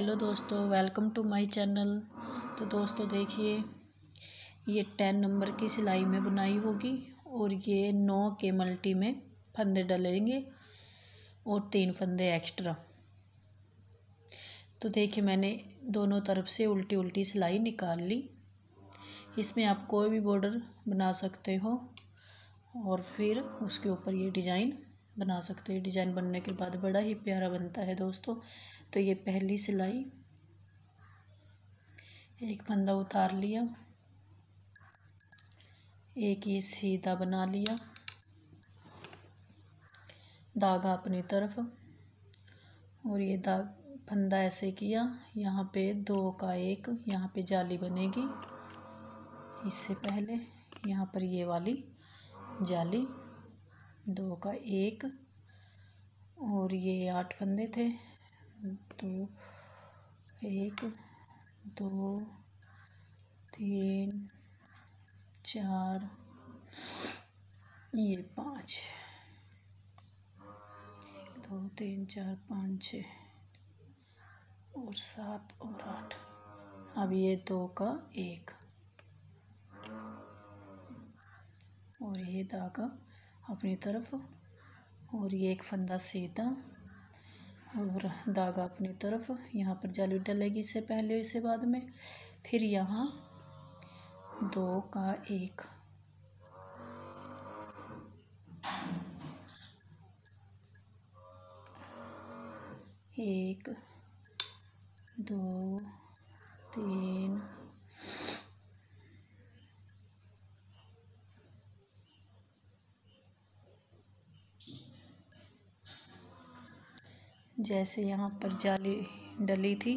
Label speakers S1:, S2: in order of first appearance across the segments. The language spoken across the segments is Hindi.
S1: हेलो दोस्तों, वेलकम टू माय चैनल। तो दोस्तों देखिए, ये 10 नंबर की सिलाई में बुनाई होगी और ये 9 के मल्टी में फंदे डलेंगे और 3 फंदे एक्स्ट्रा। तो देखिए, मैंने दोनों तरफ से उल्टी उल्टी सिलाई निकाल ली। इसमें आप कोई भी बॉर्डर बना सकते हो और फिर उसके ऊपर ये डिज़ाइन बना सकते हो। डिज़ाइन बनने के बाद बड़ा ही प्यारा बनता है दोस्तों। तो ये पहली सिलाई, एक फंदा उतार लिया, एक ये सीधा बना लिया, धागा अपनी तरफ और ये फंदा ऐसे किया। यहाँ पे 2 का 1, यहाँ पे जाली बनेगी। इससे पहले यहाँ पर ये वाली जाली, 2 का 1 और ये 8 फंदे थे। 2 1 2 3 4 ये 5, 2 3 4 5 6 और 7 और 8। अब ये 2 का 1 और ये धागा अपनी तरफ और ये एक फंदा सीधा और धागा अपनी तरफ। यहाँ पर जाली डलेगी, इससे पहले इससे बाद में। फिर यहाँ 2 का 1 1 2 3 जैसे यहाँ पर जाली डली थी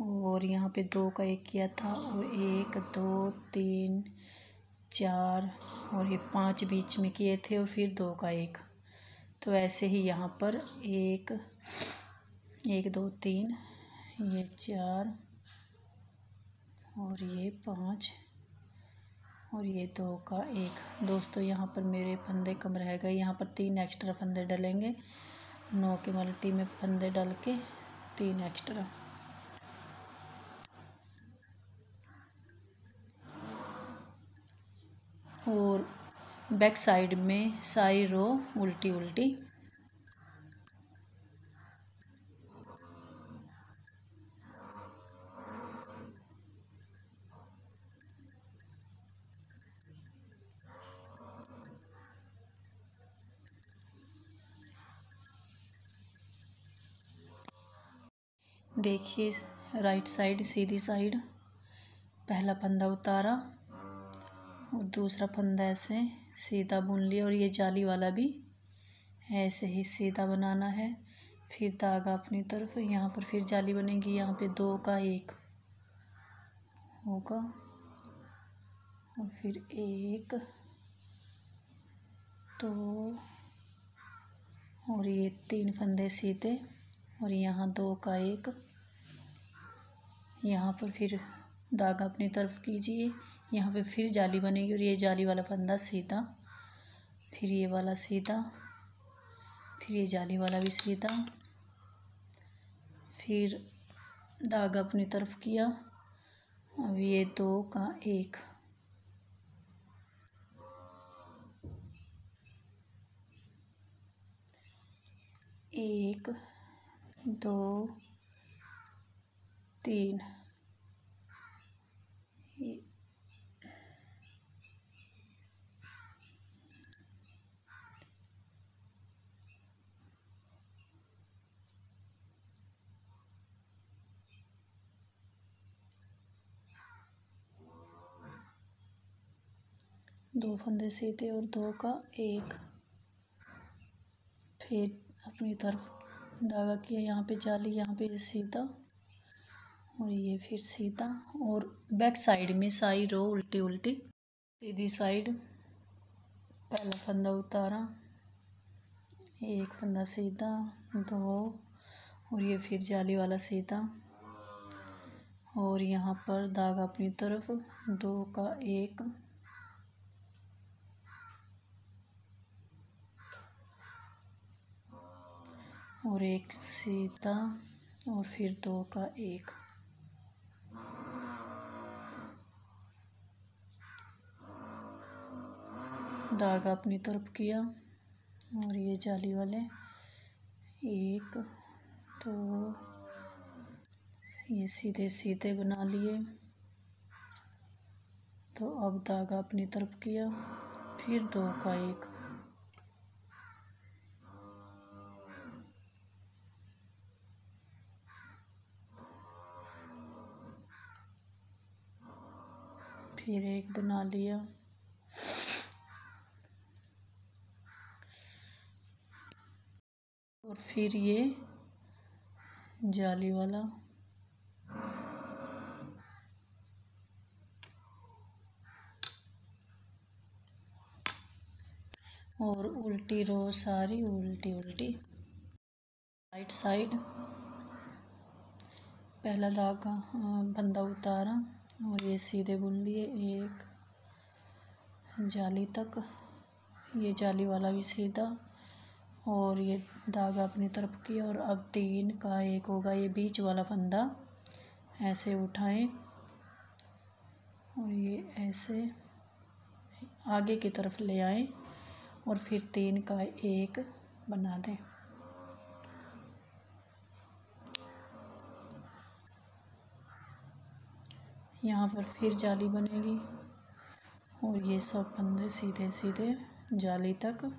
S1: और यहाँ पे 2 का 1 किया था और 1 2 3 4 और ये 5 बीच में किए थे और फिर 2 का 1। तो ऐसे ही यहाँ पर 1 2 3 ये 4 और ये 5 और ये 2 का 1। दोस्तों यहाँ पर मेरे फंदे कम रह गए, यहाँ पर 3 एक्स्ट्रा फंदे डलेंगे। 9 के मल्टी में फंदे डाल के 3 एक्स्ट्रा। और बैक साइड में सारी रो उल्टी उल्टी। देखिए, राइट साइड सीधी साइड पहला फंदा उतारा और दूसरा फंदा ऐसे सीधा बुन लिया और ये जाली वाला भी ऐसे ही सीधा बनाना है। फिर धागा अपनी तरफ, यहाँ पर फिर जाली बनेगी। यहाँ पे 2 का 1 होगा और फिर 1 2 और ये 3 फंदे सीधे और यहाँ 2 का 1। यहाँ पर फिर धागा अपनी तरफ कीजिए, यहाँ पे फिर जाली बनेगी और ये जाली वाला फंदा सीधा, फिर ये वाला सीधा, फिर ये जाली वाला भी सीधा, फिर धागा अपनी तरफ किया। अब ये 2 का 1 1 2 3 2 फंदे सीधे और 2 का 1। फिर अपनी तरफ धागा किया, यहाँ पे जाली, यहाँ पे सीधा और ये फिर सीधा। और बैक साइड में सारी रो उल्टी उल्टी। सीधी साइड पहला फंदा उतारा, एक फंदा सीधा, 2 और ये फिर जाली वाला सीधा और यहाँ पर धागा अपनी तरफ, 2 का 1 और एक सीधा और फिर 2 का 1। धागा अपनी तरफ किया और ये जाली वाले 1 2 ये सीधे सीधे बना लिए। तो अब धागा अपनी तरफ किया, फिर 2 का 1। फिर 1 बना लिया। और फिर ये जाली वाला और उल्टी रो सारी उल्टी उल्टी। राइट साइड पहला धागा फंदा उतारा और ये सीधे बुन लिए 1 जाली तक, ये जाली वाला भी सीधा और ये धागा अपनी तरफ किया। और अब 3 का 1 होगा। ये बीच वाला फंदा ऐसे उठाएं और ये ऐसे आगे की तरफ ले आएं और फिर 3 का 1 बना दें। यहाँ पर फिर जाली बनेगी और ये सब फंदे सीधे सीधे जाली तक।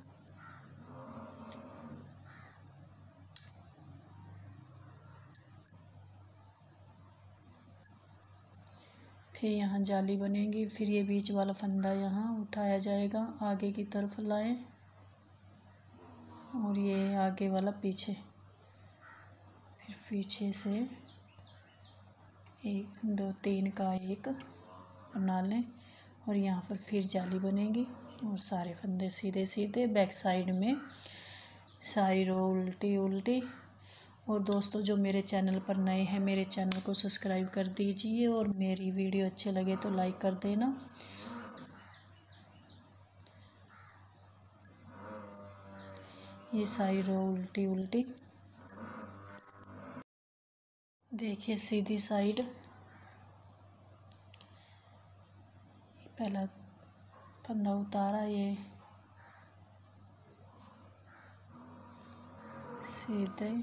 S1: फिर यहाँ जाली बनेगी, फिर ये बीच वाला फंदा यहाँ उठाया जाएगा, आगे की तरफ लाएं और ये आगे वाला पीछे, फिर पीछे से 1 2 3 का 1 बना लें और यहाँ पर फिर जाली बनेगी और सारे फंदे सीधे सीधे बैक साइड में सारी रो उल्टी उल्टी। और दोस्तों जो मेरे चैनल पर नए हैं मेरे चैनल को सब्सक्राइब कर दीजिए और मेरी वीडियो अच्छे लगे तो लाइक कर देना। ये सारी रो उल्टी उल्टी। देखिए सीधी साइड पहला फंदा उतारा, ये सीधे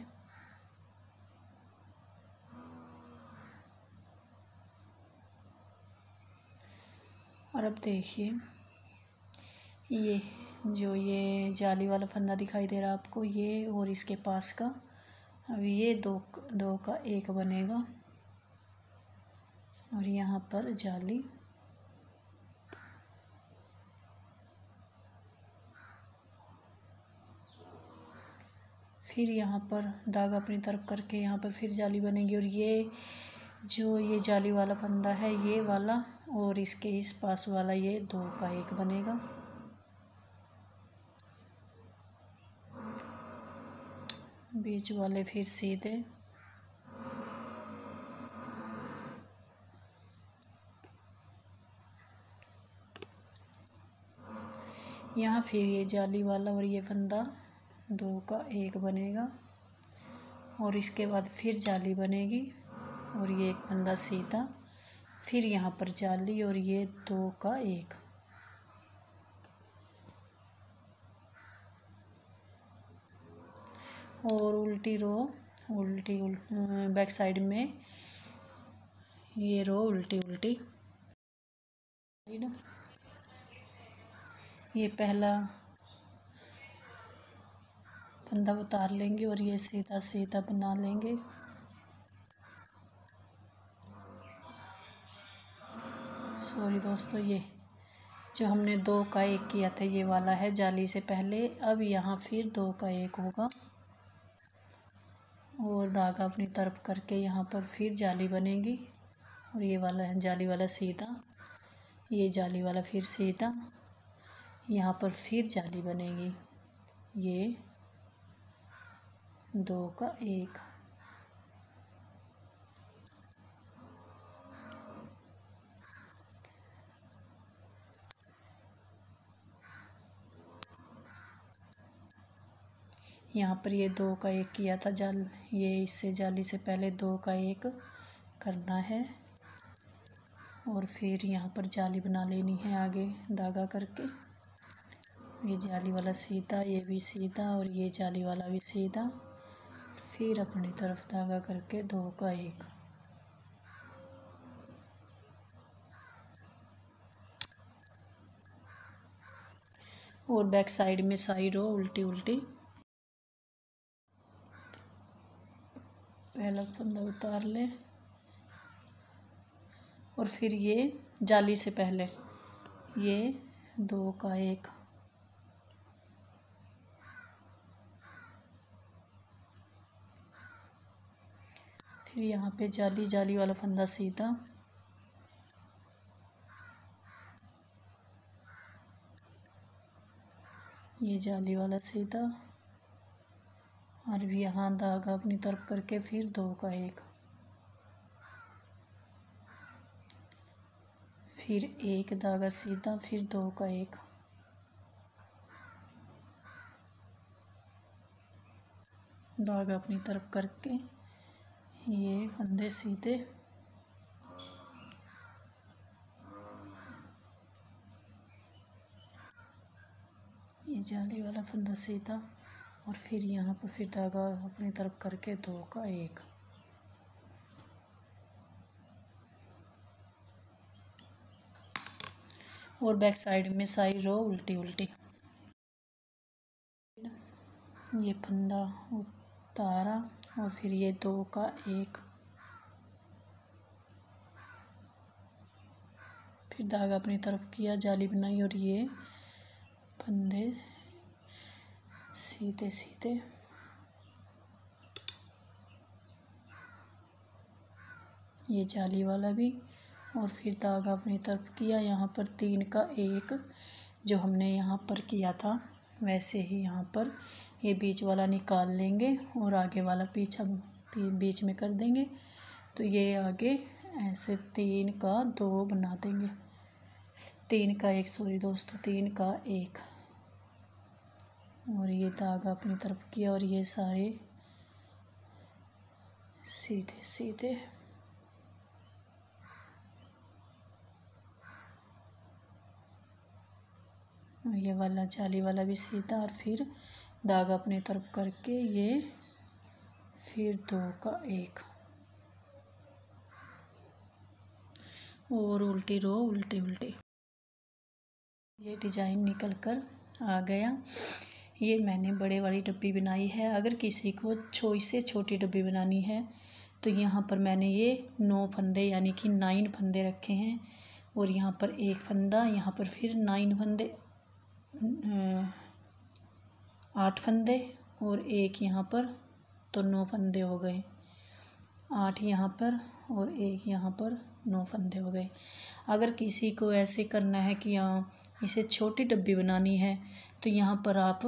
S1: और अब देखिए ये जो ये जाली वाला फंदा दिखाई दे रहा है आपको, ये और इसके पास का अब ये 2 का 1 बनेगा और यहाँ पर जाली फिर यहाँ पर धागा अपनी तरफ करके यहाँ पर फिर जाली बनेगी। और ये जो ये जाली वाला फंदा है ये वाला और इसके इस पास वाला ये 2 का 1 बनेगा। बीच वाले फिर सीधे यहाँ फिर ये जाली वाला और ये फंदा 2 का 1 बनेगा और इसके बाद फिर जाली बनेगी और ये एक फंदा सीधा, फिर यहाँ पर जाली और ये 2 का 1। और उल्टी रो उल्टी बैक साइड में ये रो उल्टी उल्टी। ये पहला फंदा उतार लेंगे और ये सीधा सीधा बना लेंगे। सॉरी दोस्तों, ये जो हमने 2 का 1 किया था ये वाला है जाली से पहले। अब यहाँ फिर 2 का 1 होगा और धागा अपनी तरफ करके यहाँ पर फिर जाली बनेगी और ये वाला है जाली वाला सीधा, ये जाली वाला फिर सीधा, यहाँ पर फिर जाली बनेगी, ये 2 का 1। यहाँ पर ये 2 का 1 किया था जाल, ये इससे जाली से पहले 2 का 1 करना है और फिर यहाँ पर जाली बना लेनी है आगे धागा करके। ये जाली वाला सीधा, ये भी सीधा और ये जाली वाला भी सीधा, फिर अपनी तरफ धागा करके 2 का 1। और बैक साइड में साई रो उल्टी उल्टी। पहला फंदा उतार ले और फिर ये जाली से पहले ये 2 का 1, फिर यहाँ पे जाली वाला फंदा सीधा, ये जाली वाला सीधा और यहाँ धागा अपनी तरफ करके फिर 2 का 1, फिर 1 धागा सीधा, फिर 2 का 1, धागा अपनी तरफ करके ये फंदे सीधे, ये जाली वाला फंदा सीधा और फिर यहाँ पर फिर धागा अपनी तरफ करके 2 का 1। और बैक साइड में साई रो उल्टी उल्टी। ये फंदा उतारा और फिर ये 2 का 1, फिर धागा अपनी तरफ किया, जाली बनाई और ये फंदे सीधे सीधे, ये जाली वाला भी और फिर धागा अपनी तरफ किया। यहाँ पर 3 का 1 जो हमने यहाँ पर किया था वैसे ही यहाँ पर ये बीच वाला निकाल लेंगे और आगे वाला पीछा बीच में कर देंगे। तो ये आगे ऐसे 3 का 2 बना देंगे, 3 का 1 सॉरी दोस्तों, 3 का 1 और ये धागा अपनी तरफ किया और ये सारे सीधे सीधे, और ये वाला जाली वाला भी सीधा और फिर धागा अपनी तरफ करके ये फिर 2 का 1 और उल्टी रो उल्टी उल्टी। ये डिज़ाइन निकल कर आ गया। ये मैंने बड़े वाली डब्बी बनाई है। अगर किसी को से छोटी डब्बी बनानी है तो यहाँ पर मैंने ये 9 फंदे यानी कि 9 फंदे रखे हैं और यहाँ पर 1 फंदा, यहाँ पर फिर 9 फंदे, 8 फंदे और 1 यहाँ पर, तो 9 फंदे हो गए। 8 यहाँ पर और 1 यहाँ पर, 9 फंदे हो गए। अगर किसी को ऐसे करना है कि इसे छोटी डब्बी बनानी है तो यहाँ पर आप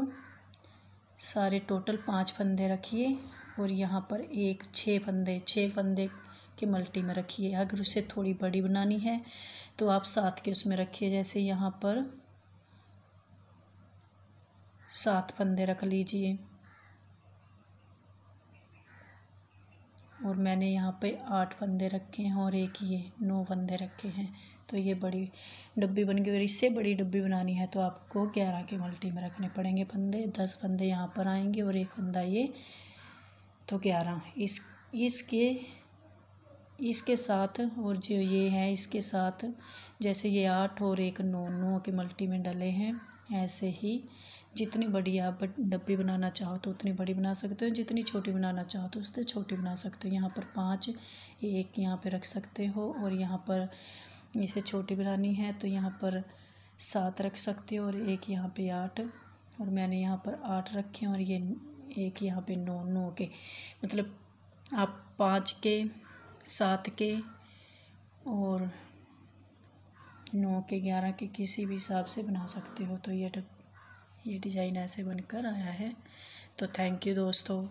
S1: सारे टोटल 5 फंदे रखिए और यहाँ पर 6 फंदे के मल्टी में रखिए। अगर उसे थोड़ी बड़ी बनानी है तो आप 7 के उसमें रखिए। जैसे यहाँ पर 7 फंदे रख लीजिए और मैंने यहाँ पे 8 फंदे रखे हैं और 1 ये 9 फंदे रखे हैं। तो ये बड़ी डब्बी बन गई। अगर इससे बड़ी डब्बी बनानी है तो आपको 11 के मल्टी में रखने पड़ेंगे फंदे। 10 फंदे यहाँ पर आएंगे और 1 फंदा ये, तो 11। इसके साथ और जो ये है इसके साथ, जैसे ये 8 और 1 9 के मल्टी में डले हैं, ऐसे ही जितनी बड़ी आप डब्बी बनाना चाहो तो उतनी बड़ी बना सकते हो, जितनी छोटी बनाना चाहो तो उससे छोटी बना सकते हो। यहाँ पर 5 1 यहाँ पे रख सकते हो और यहाँ पर इसे छोटी बनानी है तो यहाँ पर 7 रख सकते हो और 1 यहाँ पे 8 और मैंने यहाँ पर 8 रखे और ये 1 यहाँ पे 9 के, मतलब आप 5 के, 7 के और 9 के, 11 के किसी भी हिसाब से बना सकते हो। तो ये डिज़ाइन ऐसे बनकर आया है। तो थैंक यू दोस्तों।